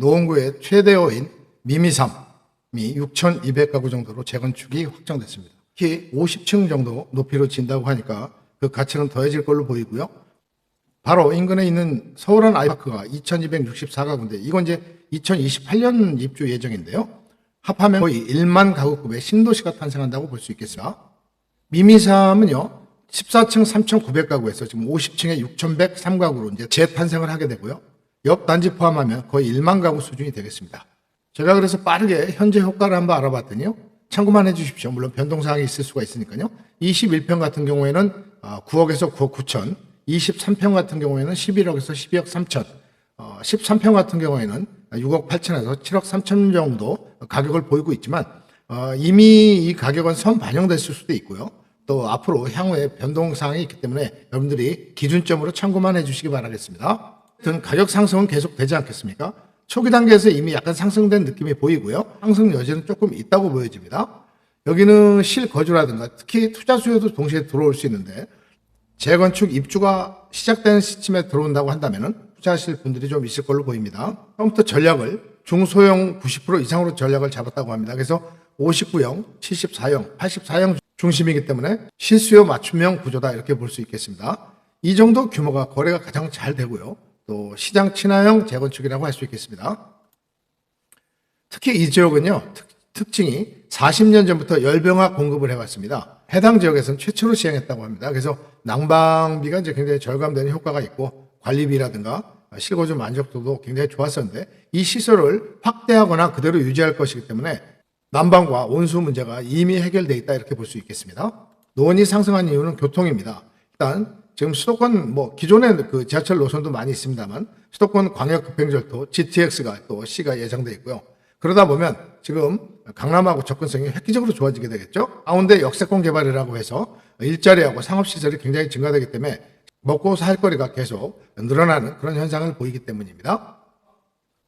노원구의 최대호인 미미삼이 6,200가구 정도로 재건축이 확정됐습니다. 특히 50층 정도 높이로 진다고 하니까 그 가치는 더해질 걸로 보이고요. 바로 인근에 있는 서울원 아이파크가 2,264가구인데 이건 이제 2028년 입주 예정인데요. 합하면 거의 1만 가구급의 신도시가 탄생한다고 볼 수 있겠습니다. 미미삼은요, 14층 3,900가구에서 지금 50층에 6,103가구로 이제 재탄생을 하게 되고요. 옆 단지 포함하면 거의 1만 가구 수준이 되겠습니다. 제가 그래서 빠르게 현재 효과를 한번 알아봤더니요. 참고만 해주십시오. 물론 변동사항이 있을 수가 있으니까요. 21평 같은 경우에는 9억에서 9억 9천, 23평 같은 경우에는 11억에서 12억 3천, 13평 같은 경우에는 6억 8천에서 7억 3천 정도 가격을 보이고 있지만 이미 이 가격은 선반영됐을 수도 있고요. 또 앞으로 향후에 변동사항이 있기 때문에 여러분들이 기준점으로 참고만 해주시기 바라겠습니다. 하여튼 가격 상승은 계속 되지 않겠습니까? 초기 단계에서 이미 약간 상승된 느낌이 보이고요. 상승 여지는 조금 있다고 보여집니다. 여기는 실거주라든가 특히 투자 수요도 동시에 들어올 수 있는데 재건축 입주가 시작되는 시점에 들어온다고 한다면 투자하실 분들이 좀 있을 걸로 보입니다. 처음부터 전략을 중소형 90% 이상으로 전략을 잡았다고 합니다. 그래서 59형, 74형, 84형 중심이기 때문에 실수요 맞춤형 구조다 이렇게 볼 수 있겠습니다. 이 정도 규모가 거래가 가장 잘 되고요. 또 시장 친화형 재건축이라고 할 수 있겠습니다. 특히 이 지역은요, 특징이 40년 전부터 열병화 공급을 해왔습니다. 해당 지역에서는 최초로 시행했다고 합니다. 그래서 난방비가 이제 굉장히 절감되는 효과가 있고 관리비라든가 실거주 만족도도 굉장히 좋았었는데 이 시설을 확대하거나 그대로 유지할 것이기 때문에 난방과 온수 문제가 이미 해결되어 있다 이렇게 볼 수 있겠습니다. 노원이 상승한 이유는 교통입니다. 일단 지금 수도권 기존에 그 지하철 노선도 많이 있습니다만 수도권 광역급행절도 GTX가 또 C가 예정돼 있고요. 그러다 보면 지금 강남하고 접근성이 획기적으로 좋아지게 되겠죠. 가운데 역세권 개발이라고 해서 일자리하고 상업시설이 굉장히 증가되기 때문에 먹고 살 거리가 계속 늘어나는 그런 현상을 보이기 때문입니다.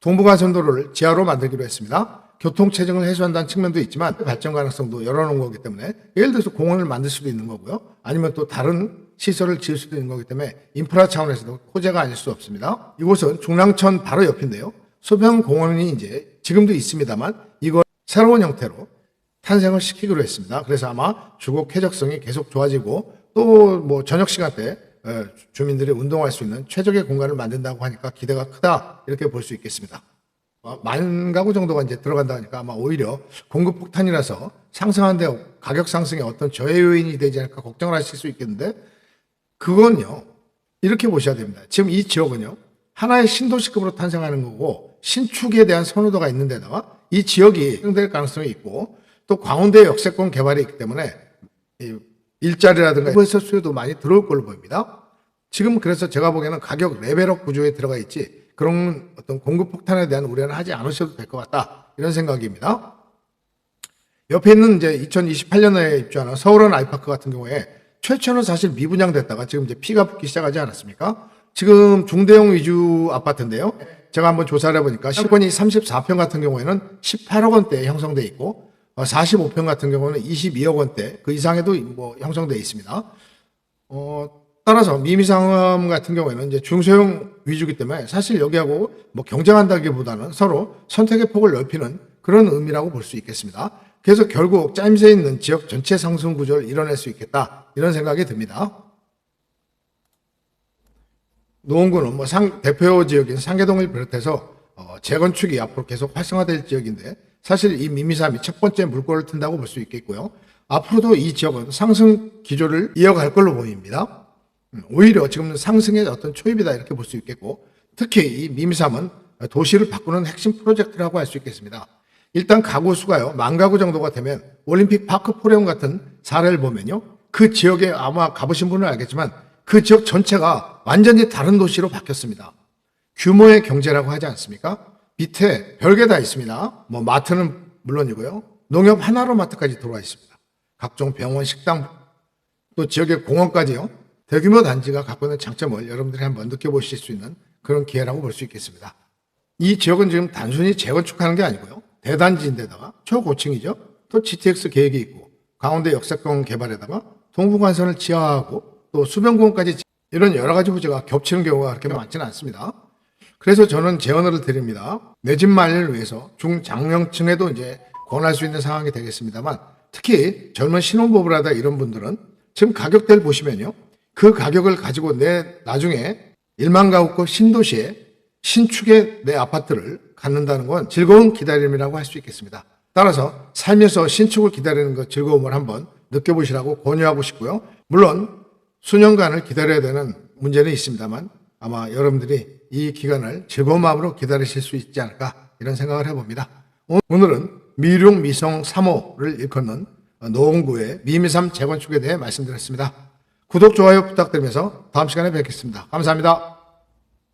동부간선도로를 지하로 만들기로 했습니다. 교통체증을 해소한다는 측면도 있지만 발전 가능성도 열어놓은 거기 때문에 예를 들어서 공원을 만들 수도 있는 거고요. 아니면 또 다른 시설을 지을 수도 있는 거기 때문에 인프라 차원에서도 호재가 아닐 수 없습니다. 이곳은 중랑천 바로 옆인데요. 소변공원이 이제 지금도 있습니다만 이걸 새로운 형태로 탄생을 시키기로 했습니다. 그래서 아마 주거 쾌적성이 계속 좋아지고 또 저녁 시간대 주민들이 운동할 수 있는 최적의 공간을 만든다고 하니까 기대가 크다 이렇게 볼 수 있겠습니다. 10,000가구 정도가 이제 들어간다 하니까 아마 오히려 공급 폭탄이라서 상승하는데 가격 상승에 어떤 저해 요인이 되지 않을까 걱정을 하실 수 있겠는데 그건요 이렇게 보셔야 됩니다. 지금 이 지역은요 하나의 신도시급으로 탄생하는 거고 신축에 대한 선호도가 있는 데다가 이 지역이 형성될 가능성이 있고 또 광운대 역세권 개발이 있기 때문에 일자리라든가 해서 수요도 많이 들어올 걸로 보입니다. 지금 그래서 제가 보기에는 가격 레벨업 구조에 들어가 있지 그런 어떤 공급 폭탄에 대한 우려는 하지 않으셔도 될 것 같다 이런 생각입니다. 옆에 있는 이제 2028년에 입주하는 서울원 아이파크 같은 경우에 최초는 사실 미분양됐다가 지금 이제 피가 붙기 시작하지 않았습니까? 지금 중대형 위주 아파트인데요. 제가 한번 조사를 해보니까 실권이 34평 같은 경우에는 18억 원대에 형성돼 있고 45평 같은 경우는 22억 원대 그 이상에도 형성돼 있습니다. 따라서 미미삼 같은 경우에는 이제 중소형 위주이기 때문에 사실 여기하고 경쟁한다기보다는 서로 선택의 폭을 넓히는 그런 의미라고 볼 수 있겠습니다. 그래서 결국 짜임새 있는 지역 전체 상승 구조를 이뤄낼 수 있겠다 이런 생각이 듭니다. 노원구는 대표 지역인 상계동을 비롯해서 재건축이 앞으로 계속 활성화될 지역인데 사실 이 미미삼이 첫 번째 물꼬를 튼다고 볼 수 있겠고요. 앞으로도 이 지역은 상승 기조를 이어갈 걸로 보입니다. 오히려 지금 상승의 어떤 초입이다 이렇게 볼 수 있겠고 특히 이 미미삼은 도시를 바꾸는 핵심 프로젝트라고 할 수 있겠습니다. 일단 가구 수가요 10,000가구 정도가 되면 올림픽 파크 포레움 같은 사례를 보면요 그 지역에 아마 가보신 분은 알겠지만 그 지역 전체가 완전히 다른 도시로 바뀌었습니다. 규모의 경제라고 하지 않습니까? 밑에 별게 다 있습니다. 마트는 물론이고요 농협 하나로마트까지 들어와 있습니다. 각종 병원, 식당 또 지역의 공원까지요. 대규모 단지가 갖고 있는 장점을 여러분들이 한번 느껴보실 수 있는 그런 기회라고 볼 수 있겠습니다. 이 지역은 지금 단순히 재건축하는 게 아니고요. 대단지인데다가 초고층이죠. 또 GTX 계획이 있고 강원도 역세권 개발에다가 동부간선을 지하하고 또 수변공원까지 이런 여러 가지 호재가 겹치는 경우가 그렇게 많지는 않습니다. 그래서 저는 제언을 드립니다. 내 집 마련을 위해서 중장년층에도 이제 권할 수 있는 상황이 되겠습니다만, 특히 젊은 신혼부부라다 이런 분들은 지금 가격대를 보시면요, 그 가격을 가지고 내 나중에 1만 가구급 신도시에 신축의 내 아파트를 갖는다는 건 즐거운 기다림이라고 할 수 있겠습니다. 따라서 살면서 신축을 기다리는 그 즐거움을 한번 느껴보시라고 권유하고 싶고요. 물론 수년간을 기다려야 되는 문제는 있습니다만, 아마 여러분들이 이 기간을 즐거운 마음으로 기다리실 수 있지 않을까, 이런 생각을 해봅니다. 오늘은 미륙 미성 3호를 일컫는 노원구의 미미삼 재건축에 대해 말씀드렸습니다. 구독, 좋아요 부탁드리면서 다음 시간에 뵙겠습니다. 감사합니다.